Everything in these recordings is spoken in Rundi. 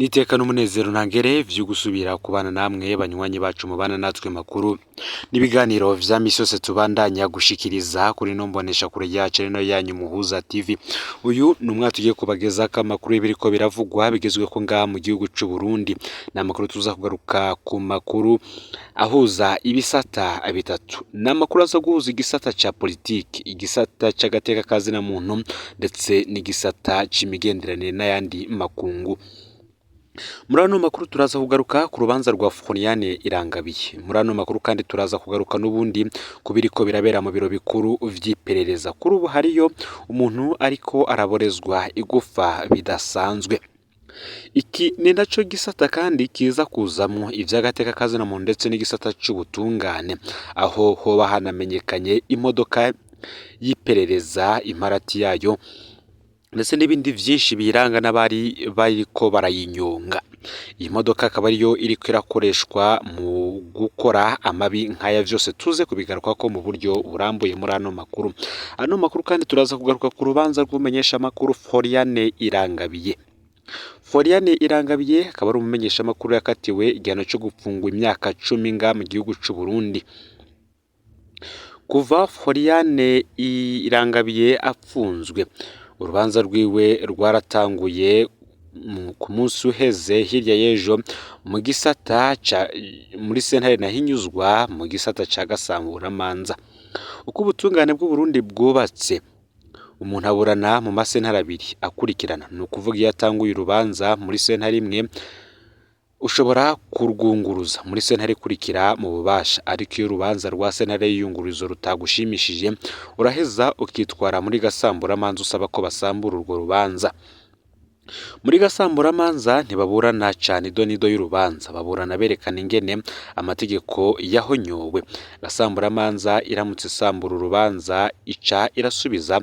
Niteka n'umunezero ntangere vyo gusubira kubana namwe banywanyi bacu mubana natwe makuru n'ibiganiro vya misi yose tubandanya gushikiriza kuri no mbonesha kure yacu no yanyu Muhuza TV. Uyu ni umwaka tugiye kubagezako amakuru y'ibiriko biravugwa bigezweko ngaha mu gihugu c'u Burundi. Ni amakuru tuza kugaruka ku makuru ahuza ibisata bitatu. Ni amakuru aza guhuza igisata ca politiki, igisata c'agateka kazina muntu ndetse n'igisata c'imigenderanire n'ayandi makungu. Muri ano makuru turaza kugaruka ku rubanza rwa Floriane Irangabiye. Muri ano makuru kandi turaza kugaruka n'ubundi kubiriko birabera mu biro bikuru vy'iperereza. Kuri ubu hariyo umuntu ariko araborezwa igufa bidasanzwe. Iki ni naco gisata kandi kiza kuzamwo ivy'agateka kazina muntu ndetse n'igisata c'ubutungane, aho hoba hanamenyekanye imodoka y'iperereza, imparati yayo ndetse n'ibindi vyinshi biranga n'abari bariko barayinyonga. Iyi modoka akaba ariyo iriko irakoreshwa mu gukora amabi nkaya vyose tuze kubigarukako mu buryo burambuye muri ano makuru. Ano makuru kandi turaza kugaruka ku rubanza rw'umumenyesha makuru Floriane Irangabiye. Floriane Irangabiye akaba ari umumenyesha makuru yakatiwe igihano cyo gufungwa imyaka 10 nga mu gihugu c'u Burundi. Kuva Floriane Irangabiye apfunzwe, urubanza rwiwe rwaratanguye ku munsi uheze hirya y'ejo mu gisata muri sentare nahinyuzwa mu gisata ca Gasamburamanza. Uko ubutungane bw'u Burundi bwubatse, umuntu aburana mu masentare abiri akurikirana. Ni ukuvuga iyo atanguye urubanza muri sentare imwe ushobora kurwunguruza muri sentare ikurikira mu bubasha, ariko iyo urubanza rwa sentare y'iyungurizo rutagushimishije uraheza ukitwara muri Gasamburamanza usaba ko basambura urwo rubanza. Muri Gasamburamanza ntibaburana cane idonido y'urubanza, baburana berekana ingene amategeko yahonyowe. Gasamburamanza iramutse isambura urubanza ica irasubiza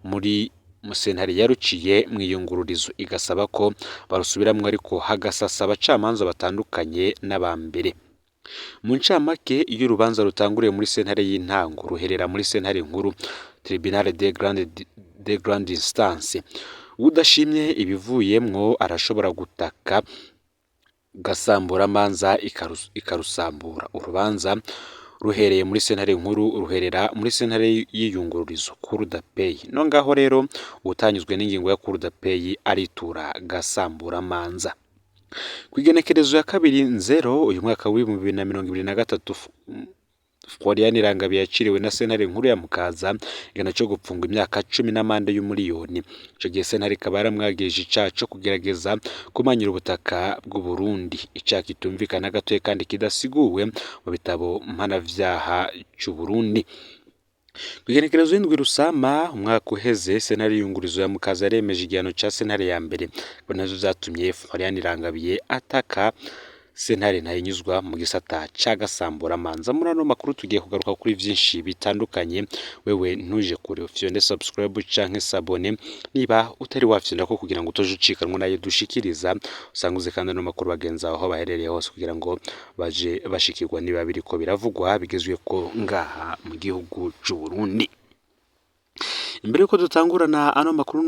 muri musentare yaruciye mwiyungururizo igasaba ko barusubiramwo, ariko hagasasa abacamanza batandukanye n'abambere. Mu ncamake, iyo urubanza rutanguriye muri sentare y'intango ruherera muri sentare nkuru, Tribunal de grande instance. Udashimye ibivuyemwo arashobora gutaka Gasamburamanza ikarusambura. Urubanza ruhereye muri sentare nkuru ruherera muri sentare y'iyungururizo, Cour d'appel. No ngaho rero utanyuzwe n'ingingo ya Cour d'appel aritura Gasamburamanza. Kwigenekerezo ya 2/0 uyu mwaka wa 2023 Floriane Irangabiye yaciriwe na sentare nkuru ya Mukaza igihano cyo gupfungwa imyaka 10 n'amande y'umuliyoni. Ico gihe sentare ikaba yaramwageje icaha co kugerageza kumanyura ubutaka bw'u Burundi, icaha kitumvikana gatoye kandi kidasiguwe mu bitabo mpanavyaha c'u Burundi. Kwigenekerezo y'indwi Rusama umwaka uheze, sentare y'iyungurizo ya Mukaza yaremeje igihano ca sentare ya mbere, ngo nazo zatumye Floriane Irangabiye ataka sentare nahinyuzwa mu gisata ca Gasamburamanza. Muri ano makuru tugiye kugaruka kuri vyinshi bitandukanye. Wewe ntuje kure ufyonde subscribe canke sabone niba utari wafyonda ko kugira ngo utoje ucikanwa nayo dushikiriza, usanguze kandi ano makuru bagenza aho baherereye hose kugira ngo baje bashikirwa niba biriko biravugwa bigezwe ko ngaha mu gihugu c'u Burundi. Imbere yuko dutangurana ano makuru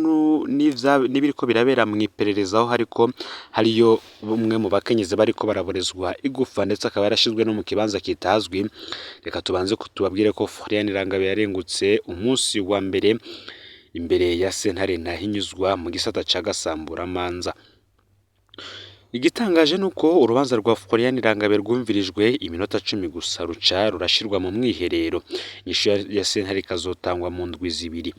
n'ibiriko birabera mu iperereza, aho hariko hariyo bumwe mu bakenyezi bariko baraborezwa igufa ndetse akaba yarashizwe no mu kibanza kitazwi. Reka tubanze kutubabwire ko Floriane Irangabiye yarengutse umunsi wa mbere imbere ya sentare nahinyuzwa mu gisata ca Gasamburamanza. Igitangaje nuko urubanza rwa Floriane Irangabiye rwumvirijwe iminota 10 gusa ruca rurashirwa mu mwiherero. Inyishu ya sentare ikazotangwa mu ndwi zibiri.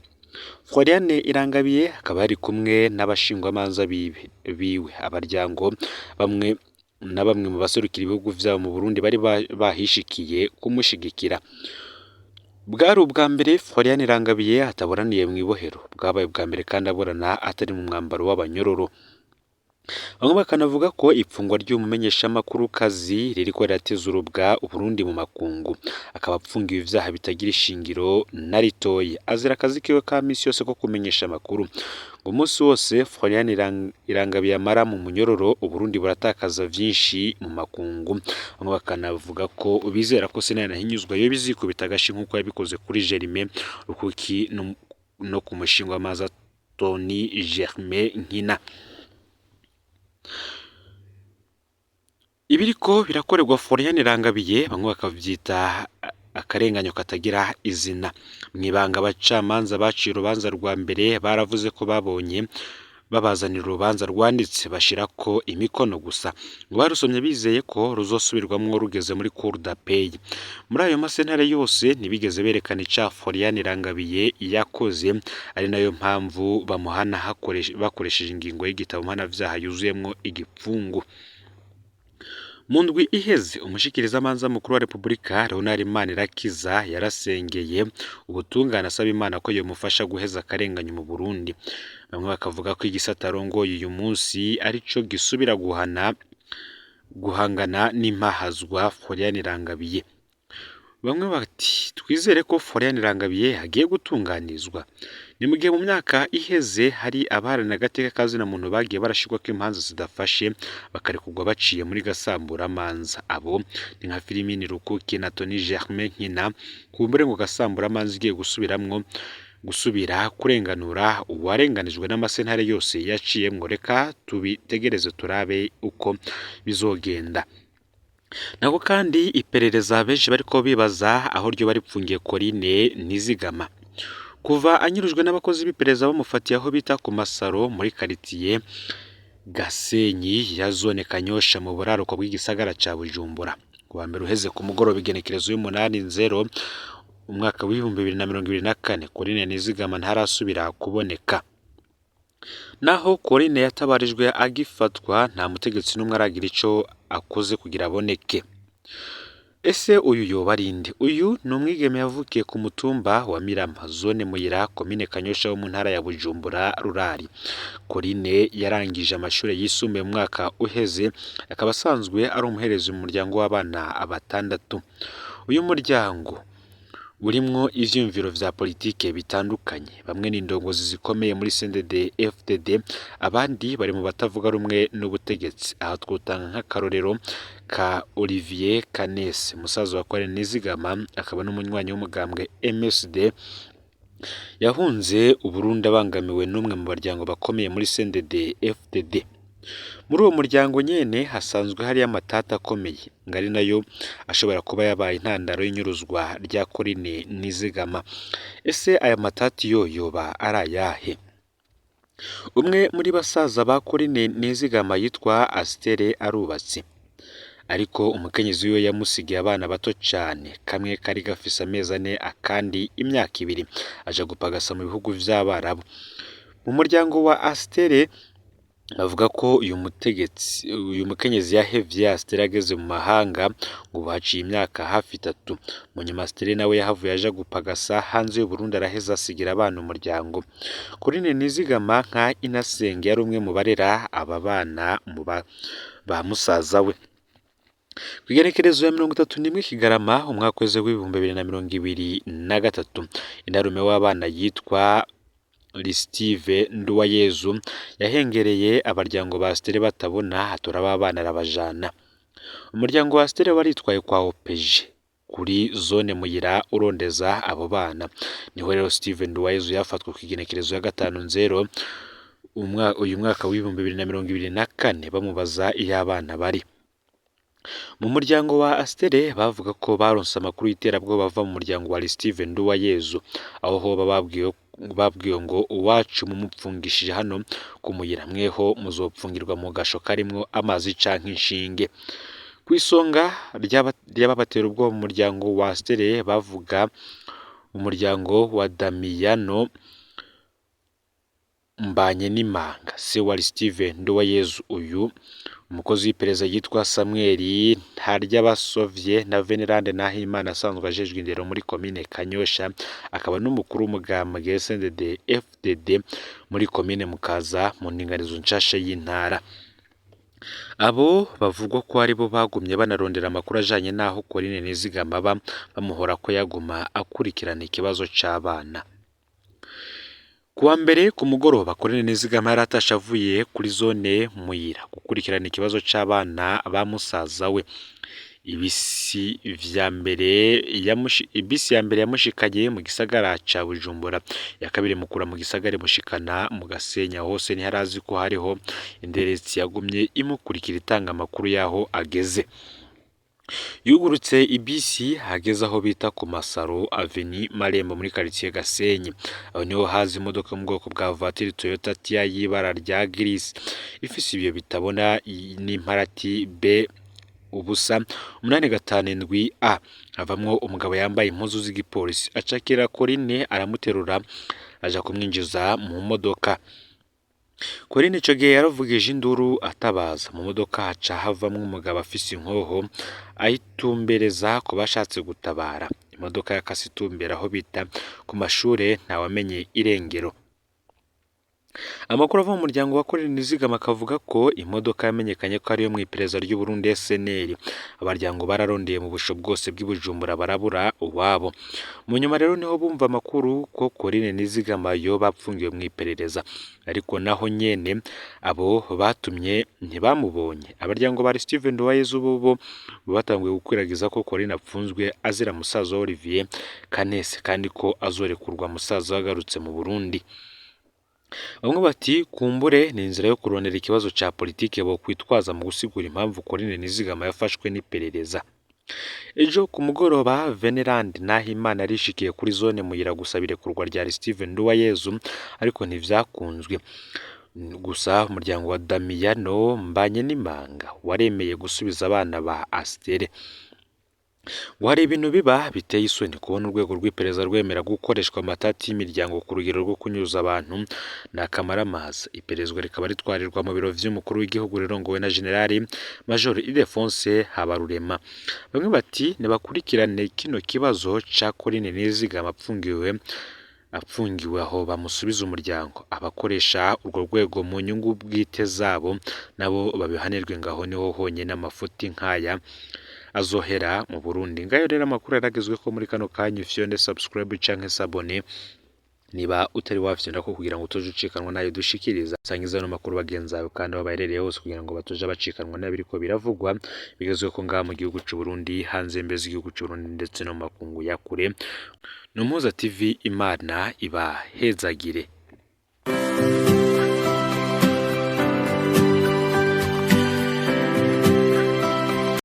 Floriane Irangabiye akaba ari kumwe n'abashingwamanza biwe, abaryango bamwe na bamwe mu baserukira ibihugu vyabo mu Burundi bari bahishikiye kumushigikira. Bwari ubwa mbere Floriane Irangabiye ataburaniye mu ibohero, bwabaye ubwa mbere kandi aburana atari mu mwambaro w'abanyororo. Bamwe bakanavuga ko ipfungwa ry'umumenyesha makuru kazi ririko rirateza urubwa Uburundi mu makungu, akaba apfungiwe ivyaha bitagira ishingiro na ritoyi. Azira akazi kiwe ka misi yose ko kumenyesha makuru. Ngo umunsi wose Floriane Irangabiye amara mu munyororo, Uburundi buratakaza vyinshi mu makungu. Bamwe bakanavuga ko bizera ko sentare nahinyuzwa yo bizikubita agashi nkuko yabikoze kuri Germain Rukuki no ku mushingwamanza Tony Germain Nkina. ibiriko birakorerwa Florian Irangabiye bamwe bakavyita akarenganyo katagira izina. Mw'ibanga abacamanza baciye urubanza rwa mbere baravuze ko babazanira urubanza rwanditse bashirako imikono gusa, ngo barusomye bizeye ko ruzosubirwamwo rugeze muri Cour d'appel. Muri ayo masentare yose ntibigeze berekana ica Florian Irangabiye yakoze, ari nayo mpamvu bamuhana bakoresheje ingingo y'igitabo mpanavyaha yuzuyemwo igipfungu. Mu ndwi iheze umushikirizamanza mukuru wa Repubulika Leonard Manirakiza yarasengeye ubutungane asaba Imana ko yomufasha guheza akarenganyo mu Burundi. Bamwe bakavuga ko igisata arongoye uyu munsi arico gisubira guhangana n'impahazwa Florian Irangabiye. Bamwe bati twizere ko Florian Irangabiye agiye gutunganizwa. Ni mu gihe mu myaka iheze hari abaharana agateka kazina muntu bagiye barashirwa ko impanza zidafashe bakarekugwa baciye muri gasamburamanza. Abo ni nka Filimini Rukuki na Tony Germain Nkina, kumbure ngo gasamburamanza igiye gusubira kurenganura uwarenganijwe n'amasentare yose yaciyemwo. Reka tubitegereze turabe uko bizogenda. Nako kandi iperereza benshi bariko bibaza aho ryo baripfungiye Corinne Nizigama. Kuva anyurujwe n'abakozi b'iperereza bamufatiye aho bita ku Masaro muri karitiye Gasenyi ya zone Kanyosha mu buraruko bw'igisagara ca Bujumbura. Kuwa mbere uheze ku mugoroba igenekerezo y'8/0 umwaka w'2024 Corinne Nizigama ntarasubira kuboneka. Naho Corinne yatabarijwe agifatwa nta mutegetsi n'umwe aragira ico akoze kugira aboneke. Ese uyu yoba arinde? Uyu ni umwigeme yavukiye ku mutumba wa Mirama zone Muyira komine Kanyosha wo mu ntara ya Bujumbura rurari. Corinne yarangije amashuri yisumbuye mu mwaka uheze, akaba asanzwe ari umuherezi mu muryango w'abana batandatu. Uyu muryango urimwo ivyumviro vya politike bitandukanye, bamwe ni indongozi zikomeye muri CNDD FDD, abandi bari mu batavuga rumwe n'ubutegetsi. Aho twotanga nk'akarorero ka Olivier Kanese, musaza wa Corinne Nizigama, akaba n'umunywanyi w'umugambwe MSD yahunze Uburundi abangamiwe n'umwe mu baryango bakomeye muri CNDD FDD. Muri uwo muryango nyene hasanzwe hari amatata akomeye, ngari nayo ashobora kuba yabaye intandaro y'inyuruzwa rya Corinne Nizigama. Ese aya matati yoba arayahe? Umwe muri basaza ba Corinne Nizigama yitwa Astere arubatse, ariko umukenyezi wiwe yamusigiye abana bato cane, kamwe kari gafise amezi 4 akandi imyaka 2, aja gupagasa mu bihugu vy'Abarabu. Mu muryango wa Astere bavuga ko uyu mukenyezi yahevye Astere ageze mu mahanga ngo baciye imyaka hafi 3. Munyuma Astere nawe yahavuye aja gupagasa hanze y'u Burundi araheza asigira abana umuryango. Corinne Nizigama nka Inasenge yari umwe mu barera aba bana ba musaza we. Kwigenekerezo ya 31 Kigarama umwaka w'2023 indarume w'abana yitwa Listive Nduwayezu yahengereye abaryango ba Astere batabona hatora abana arabajana. Umuryango wa Astere waritwaye kwa OPG kuri zone Muyira urondeza abo bana. Niho rero Steve Nduwayezu yafatwa ku igenekerezo ya 5/0 uyu mwaka w'2024 bamubaza iyo abana bari. Mu muryango wa Astere bavuga ko baronse amakuru y'iterabwoba bava mu muryango wa Listive Nduwayezu, aho hoba babwiwe ngo uwacu mumupfungishije hano kumuyira mweho muzopfungirwa mu gasho karimwo amazi canke inshinge. Kwisonga ry'ababatera ubwoba mu muryango wa Astere bavuga umuryango wa Damiyano Mbanye n'Imanga, se wa Listive Nduwayezu. Uyu umukozi w'iperereza yitwa Samuel Ntaryabasovye na Venerande Nahimana asanzwe ajejwe indero muri komine Kanyosha, akaba n'umukuru w'umugambwe CNDD FDD muri komine Mukaza mu ndinganizo nshasha y'intara. Abo bavugwa ko ari bo bagumye banarondera amakuru ajanye naho Corinne Nizigama bamuhora ko yaguma akurikirana ikibazo c'abana. Kuwa mbere ku mugoroba Corinne Nizigama yaratasha avuye kuri zone Muyira gukurikirana ikibazo c'abana ba musaza we. ibisi ya mbere yamushikanye mu gisagara ca Bujumbura, ya kabiri mukura mu gisagara mushikana mu Gasenya. Hose ntiharazi ko hariho inderetsi yagumye imukurikira itanga amakuru yaho ageze. Yugurutse ibisi hageze aho bita ku Masaro Avenue Marembo muri quartier Gasenyi. Aho niho haza imodoka mu bwoko bwa voiture Toyota Tia y'ibara rya gris ifise ibyo bitabona n'imparati B ubusa 857 A. Havamwo umugabo yambaye impuzu z'igipolisi acakira Corinne aramuterura aja kumwinjiza mu modoka. Corinne ico gihe yaravugije induru atabaza. Mu modoka haca havamwo umugabo afise inkoho ayitumbereza ko bashatse gutabara. Imodoka yakase itumbera aho bita ku mashure ntawamenye irengero. Amakuru ava mu muryango wa Corinne Nizigama akavuga ko imodoka yamenyekanye ko ariyo mu iperereza ry'u Burundi SNL. Abaryango bararondeye mu busho bwose bw'Ibujumbura barabura uwabo. Mu nyuma rero niho bumva amakuru ko Corinne Nizigama yo bapfungiwe mu iperereza, ariko naho nyene abo batumye ntibamubonye. Abaryango bari Steven Nduwayezu bo batanguye gukwiragiza ko Corinne apfunzwe azira musaza Olivier Kanese kandi ko azorekurwa musaza wagarutse mu Burundi. Bamwe bati kumbure ni inzira yo kurondera ikibazo ca politike bo kwitwaza mu gusigura impamvu Corinne Nizigama yafashwe n'iperereza. Ejo ku mugoroba Venerand Nahimana arishikiye kuri zone Muyira gusabire kurwa rya Steven Nduwayezu, ariko ntivyakunzwe. Gusa umuryango wa Damiano Mbanye n'Imanga waremeye gusubiza abana ba Astere. Wari ibintu biba biteye isoni kubona urwego rw'iperereza rwemera gukoreshwa amatati y'imiryango ku rugero rwo kunyuza abantu n'akamaramaza. Ipererezwa rikaba ritwarirwa mu biro vy'umukuru w'igihugu rirongowe na General Major Ildefonse Habarurema. Bamwe bati nibakurikirane kino kibazo ca Corinne Nizigama apfungiwe aho bamusubiza umuryango. Abakoresha urwo rwego mu nyungu bwite zabo nabo babihanirwe, ngaho niho honyene amafuti nkaya azohera mu Burundi. Ngayo rero amakuru yaragezwe ko muri kano kanya ufyonde subscribe canke sabone niba utari wafyonda ko kugira ngo utoje ucikanwa nayo dushikiriza. Sangiza no makuru bagenzawe kandi babaherereye hose kugira ngo batoje bacikanwa n'abiriko biravugwa bigezwe ko ngaha mu gihugu c'u Burundi, hanze mbeze igihugu c'u Burundi ndetse no makungu ya kure. Numuza TV Imana ibahezagire.